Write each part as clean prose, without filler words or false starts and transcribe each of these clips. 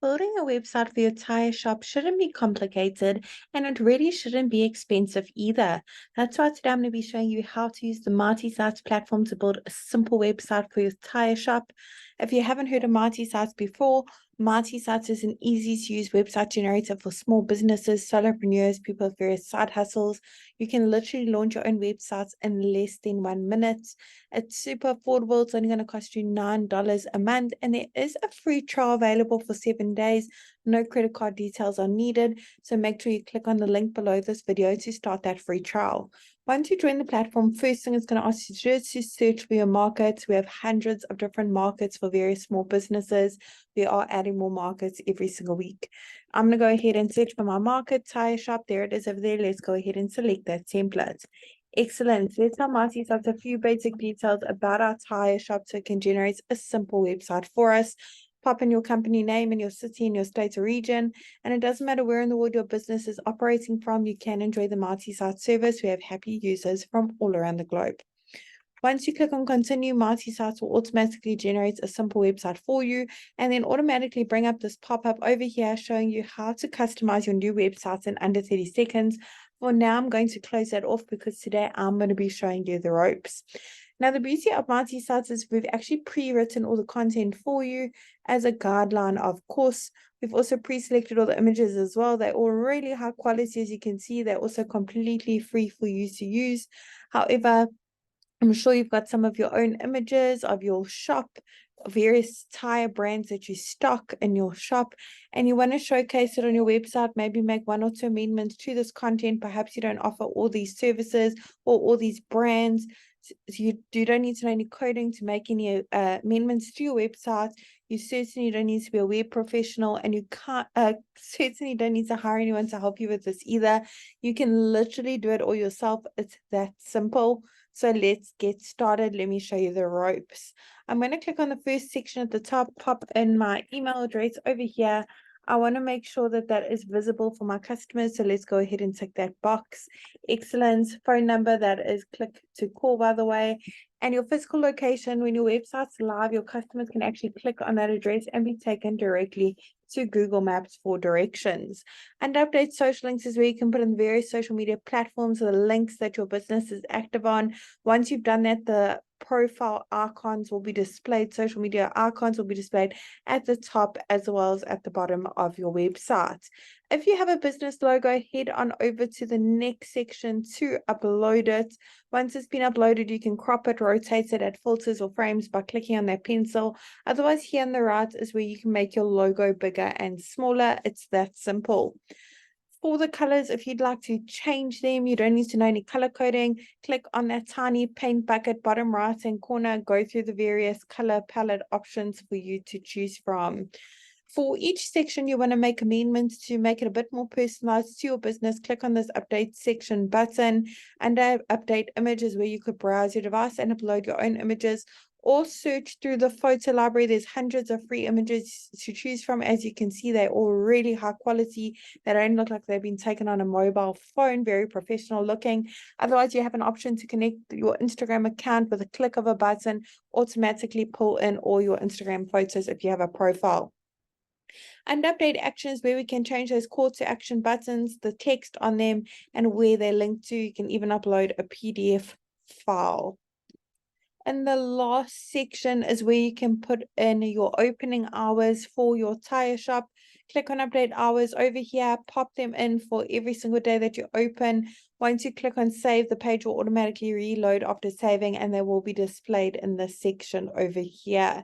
Building a website for your tire shop shouldn't be complicated and it really shouldn't be expensive either. That's why today I'm going to be showing you how to use the Marty Sites platform to build a simple website for your tire shop. If you haven't heard of Marty Sites before, Marty Sites is an easy to use website generator for small businesses, solopreneurs, people with various side hustles. You can literally launch your own websites in less than 1 minute. It's super affordable. It's only going to cost you $9 a month, and there is a free trial available for 7 days. No credit card details are needed, so make sure you click on the link below this video to start that free trial. Once you join the platform, first thing it's going to ask you to do is to search for your markets. We have hundreds of different markets for various small businesses. We are adding more markets every single week. I'm going to go ahead and search for my market, tire shop. There it is over there. Let's go ahead and select that template. Excellent. Let's now Marty starts a few basic details about our tire shop so it can generate a simple website for us. Pop in your company name and your city and your state or region, and it doesn't matter where in the world your business is operating from, you can enjoy the Marty Site service. We have happy users from all around the globe. Once you click on continue, Marty Sites will automatically generate a simple website for you and then automatically bring up this pop-up over here showing you how to customize your new websites in under 30 seconds. For now, I'm going to close that off because today I'm going to be showing you the ropes. Now, the beauty of Marty Sites is we've actually pre-written all the content for you as a guideline, of course. We've also pre-selected all the images as well. They're all really high quality, as you can see. They're also completely free for you to use. However, I'm sure you've got some of your own images of your shop, various tire brands that you stock in your shop, and you want to showcase it on your website, maybe make one or two amendments to this content. Perhaps you don't offer all these services or all these brands. So you don't need to know any coding to make any amendments to your website. You certainly don't need to be a web professional, and you can't certainly don't need to hire anyone to help you with this either. You can literally do it all yourself. It's that simple. So let's get started. Let me show you the ropes. I'm going to click on the first section at the top, pop in my email address over here. I want to make sure that that is visible for my customers. So let's go ahead and tick that box. Excellent. Phone number, that is click to call, by the way. And your physical location, when your website's live, your customers can actually click on that address and be taken directly to Google Maps for directions. And update social links is where you can put in various social media platforms or the links that your business is active on. Once you've done that, the profile icons will be displayed, social media icons will be displayed at the top as well as at the bottom of your website. If you have a business logo, head on over to the next section to upload it. Once it's been uploaded, you can crop it, rotate it, add filters or frames by clicking on that pencil. Otherwise, here on the right is where you can make your logo bigger and smaller. It's that simple. For the colors, if you'd like to change them, you don't need to know any color coding. Click on that tiny paint bucket bottom right hand corner, go through the various color palette options for you to choose from. For each section you want to make amendments to make it a bit more personalized to your business, click on this update section button. Under update images, where you could browse your device and upload your own images, or search through the photo library. There's hundreds of free images to choose from. As you can see, they're all really high quality. They don't look like they've been taken on a mobile phone, very professional looking. Otherwise, you have an option to connect your Instagram account with a click of a button, automatically pull in all your Instagram photos if you have a profile. And update actions, where we can change those call to action buttons, the text on them, and where they're linked to. You can even upload a PDF file. And the last section is where you can put in your opening hours for your tire shop. Click on update hours over here, pop them in for every single day that you open. Once you click on save, the page will automatically reload after saving, and they will be displayed in this section over here.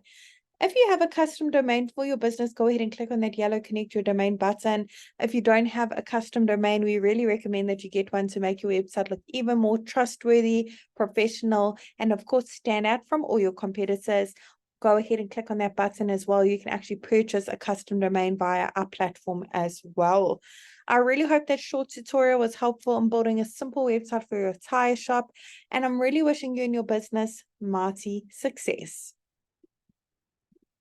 If you have a custom domain for your business, go ahead and click on that yellow connect your domain button. If you don't have a custom domain, we really recommend that you get one to make your website look even more trustworthy, professional, and of course stand out from all your competitors. Go ahead and click on that button as well. You can actually purchase a custom domain via our platform as well. I really hope that short tutorial was helpful in building a simple website for your tire shop, and I'm really wishing you and your business mighty success.